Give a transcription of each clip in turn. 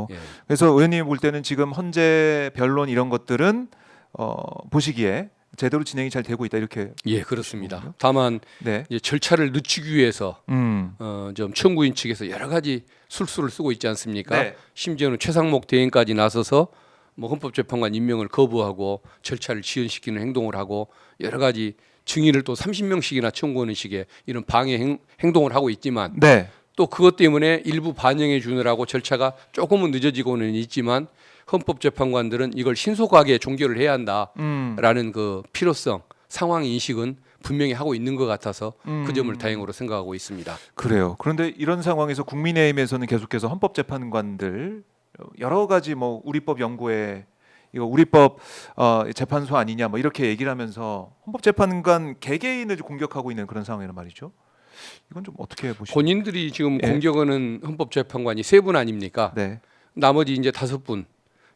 예. 그래서 의원님이 볼 때는 지금 헌재 변론 이런 것들은 보시기에 제대로 진행이 잘 되고 있다 이렇게. 예, 그렇습니다. 다만 네. 이제 절차를 늦추기 위해서 음. 좀 청구인 측에서 여러 가지 술수를 쓰고 있지 않습니까? 네. 심지어는 최상목 대행까지 나서서 뭐 헌법재판관 임명을 거부하고 절차를 지연시키는 행동을 하고 여러 가지 증인을 또 30명씩이나 청구하는 식의 이런 방해 행동을 하고 있지만 네. 또 그것 때문에 일부 반영해 주느라고 절차가 조금은 늦어지고는 있지만 헌법재판관들은 이걸 신속하게 종결을 해야 한다라는 그 필요성, 상황 인식은 분명히 하고 있는 것 같아서 그 점을 다행으로 생각하고 있습니다. 그래요. 그런데 이런 상황에서 국민의힘에서는 계속해서 헌법재판관들 여러 가지 뭐 우리법 연구에 이거 우리법 재판소 아니냐 뭐 이렇게 얘기를 하면서 헌법재판관 개개인을 공격하고 있는 그런 상황이란 말이죠. 이건 좀 어떻게 보시나요? 본인들이 지금 예. 공격하는 헌법재판관이 3분 아닙니까? 네. 나머지 이제 5분.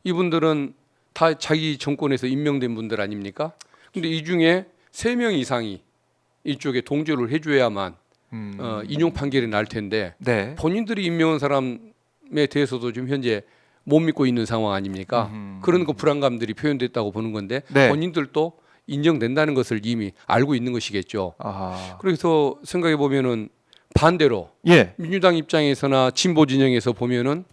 이분들은 다 자기 정권에서 임명된 분들 아닙니까? 근데 이 중에 3명 이상이 이쪽에 동조를 해줘야만 인용 판결이 날 텐데 네. 본인들이 임명한 사람에 대해서도 지금 현재 못 믿고 있는 상황 아닙니까? 그런 그 불안감들이 표현됐다고 보는 건데 네. 본인들도 인정된다는 것을 이미 알고 있는 것이겠죠. 아하. 그래서 생각해 보면은 반대로 예. 민주당 입장에서나 진보 진영에서 보면은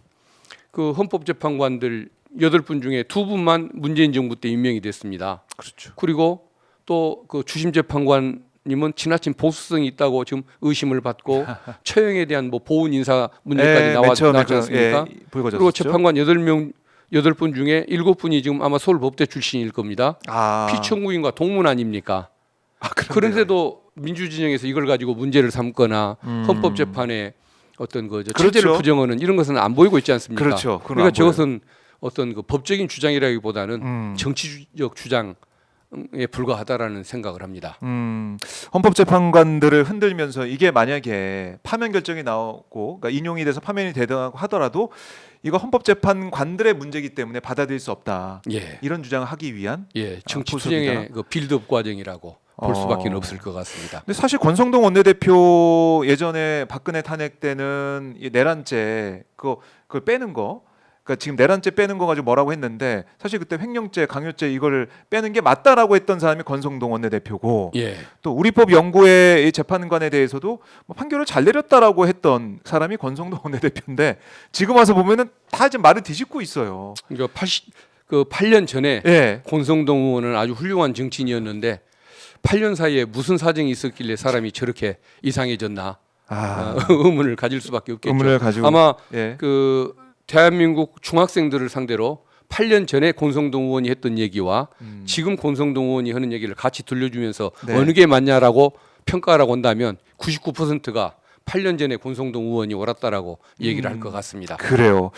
그 헌법재판관들 8분 중에 2분만 문재인 정부 때 임명이 됐습니다. 그렇죠. 그리고 또 그 주심 재판관님은 지나친 보수성이 있다고 지금 의심을 받고 처형에 대한 뭐 보훈 인사 문제까지 나왔지 않습니까? 그리고 재판관 8분 중에 7분이 지금 아마 서울법대 출신일 겁니다. 피청구인과 동문 아닙니까? 그런데도 민주진영에서 이걸 가지고 문제를 삼거나 헌법재판에 어떤 그 체제를 그렇죠. 부정하는 이런 것은 안 보이고 있지 않습니까? 그렇죠. 그러니까 저것은 어떤 그 법적인 주장이라기보다는 정치적 주장에 불과하다라는 생각을 합니다. 헌법재판관들을 흔들면서 이게 만약에 파면 결정이 나오고 그러니까 인용이 돼서 파면이 되더라도 하더라도 이거 헌법재판관들의 문제이기 때문에 받아들일 수 없다. 예, 이런 주장을 하기 위한 정치 포석이다. 투쟁의 그 빌드업 과정이라고 볼 수밖에 없을 것 같습니다. 근데 사실 권성동 원내대표 예전에 박근혜 탄핵 때는 이 내란죄 그걸 빼는 거, 그러니까 지금 내란죄 빼는 거 가지고 뭐라고 했는데 사실 그때 횡령죄, 강요죄 이거를 빼는 게 맞다라고 했던 사람이 권성동 원내대표고, 예, 또 우리법 연구의 이 재판관에 대해서도 뭐 판결을 잘 내렸다라고 했던 사람이 권성동 원내대표인데 지금 와서 보면은 다 지금 말을 뒤집고 있어요. 그러니까 8년 전에 예. 권성동 의원은 아주 훌륭한 정치인이었는데 8년 사이에 무슨 사정이 있었길래 사람이 저렇게 이상해졌나 의문을 가질 수밖에 없겠죠. 의문을 가지고 아마 예. 그 대한민국 중학생들을 상대로 8년 전에 권성동 의원이 했던 얘기와 지금 권성동 의원이 하는 얘기를 같이 들려주면서 네. 어느 게 맞냐라고 평가하라고 한다면 99%가 8년 전에 권성동 의원이 옳았다라고 얘기를 할 것 같습니다. 그래요.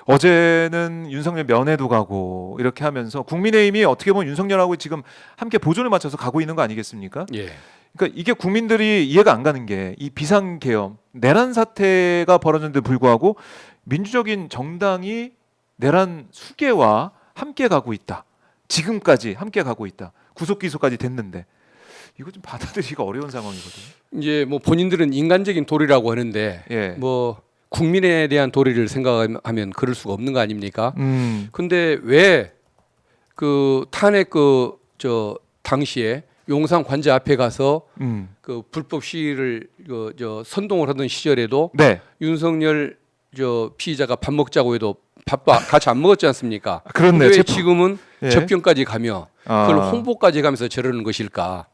어제는 윤석열 면회도 가고 이렇게 하면서 국민의힘이 어떻게 보면 윤석열하고 지금 함께 보조를 맞춰서 가고 있는 거 아니겠습니까? 예. 그러니까 이게 국민들이 이해가 안 가는 게 이 비상계엄 내란 사태가 벌어졌는데 불구하고 민주적인 정당이 내란 수계와 함께 가고 있다. 지금까지 함께 가고 있다. 구속 기소까지 됐는데 이거 좀 받아들이기가 어려운 상황이거든요. 이제 뭐 본인들은 인간적인 도리라고 하는데 예. 뭐 국민에 대한 도리를 생각하면 그럴 수가 없는 거 아닙니까? 근데 왜 그 탄핵 저 당시에 용산 관제 앞에 가서 그 불법 시위를 선동을 하던 시절에도 네. 윤석열 피의자가 밥 먹자고 해도 밥 같이 안 먹었지 않습니까? 그렇네. 왜 지금은 예. 접견까지 가며 그걸 홍보까지 가면서 저러는 것일까?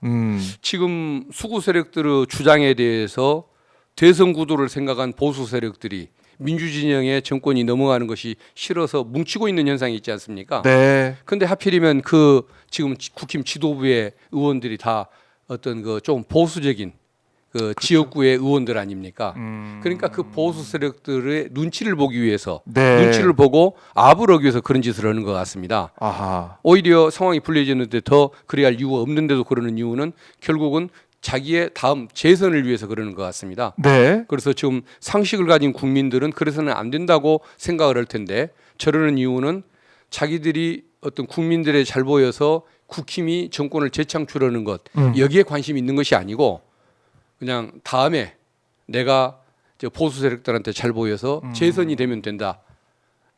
지금 수구 세력들의 주장에 대해서 대선 구도를 생각한 보수 세력들이 민주진영의 정권이 넘어가는 것이 싫어서 뭉치고 있는 현상이 있지 않습니까? 네. 근데 하필이면 그 지금 국힘 지도부의 의원들이 다 어떤 그 좀 보수적인 그 그렇죠. 지역구의 의원들 아닙니까? 그러니까 그 보수 세력들의 눈치를 보기 위해서 네. 눈치를 보고 압을 하기 위해서 그런 짓을 하는 것 같습니다. 아하. 오히려 상황이 불리해졌는데 더 그래야 할 이유가 없는데도 그러는 이유는 결국은 자기의 다음 재선을 위해서 그러는 것 같습니다. 네. 그래서 지금 상식을 가진 국민들은 그래서는 안 된다고 생각을 할 텐데 저러는 이유는 자기들이 어떤 국민들에 잘 보여서 국힘이 정권을 재창출하는 것 여기에 관심이 있는 것이 아니고 그냥 다음에 내가 보수 세력들한테 잘 보여서 재선이 되면 된다.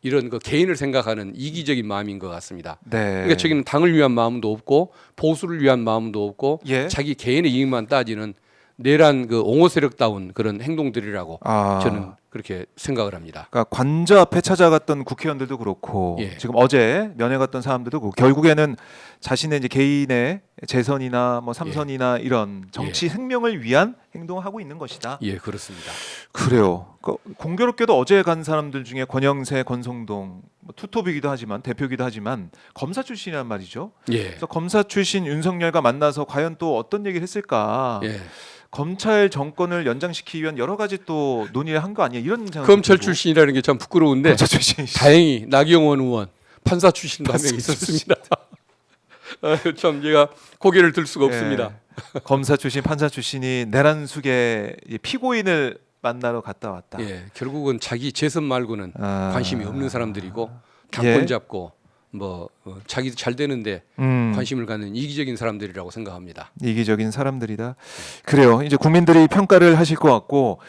이런 그 개인을 생각하는 이기적인 마음인 것 같습니다. 네. 그러니까 저기는 당을 위한 마음도 없고 보수를 위한 마음도 없고 예. 자기 개인의 이익만 따지는 내란 그 옹호 세력다운 그런 행동들이라고 저는 그렇게 생각을 합니다. 그러니까 관저 앞에 찾아갔던 국회의원들도 그렇고 예. 지금 어제 면회 갔던 사람들도 그렇고 결국에는 자신의 이제 개인의 재선이나 뭐 삼선이나 이런 정치 생명을 위한 행동을 하고 있는 것이다. 예, 그렇습니다. 그래요. 공교롭게도 어제 간 사람들 중에 권영세, 권성동 뭐 투톱이기도 하지만 대표이기도 하지만 검사 출신이란 말이죠. 예. 그래서 검사 출신 윤석열과 만나서 과연 또 어떤 얘기를 했을까? 예. 검찰 정권을 연장시키기 위한 여러 가지 또 논의를 한 거 아니에요? 이런 생각이 검찰 들고. 출신이라는 게 참 부끄러운데 검찰 출신. 다행히 나경원 의원 판사 출신도 한 명 있었습니다. 아유, 참 제가 고개를 들 수가 없습니다. 검사 출신, 판사 출신이 내란 수계 피고인을 만나러 갔다 왔다. 예, 결국은 자기 재선 말고는 관심이 없는 사람들이고 당권 예. 잡고 뭐 자기도 잘 되는데 관심을 갖는 이기적인 사람들이라고 생각합니다. 이기적인 사람들이다. 그래요. 이제 국민들이 평가를 하실 것 같고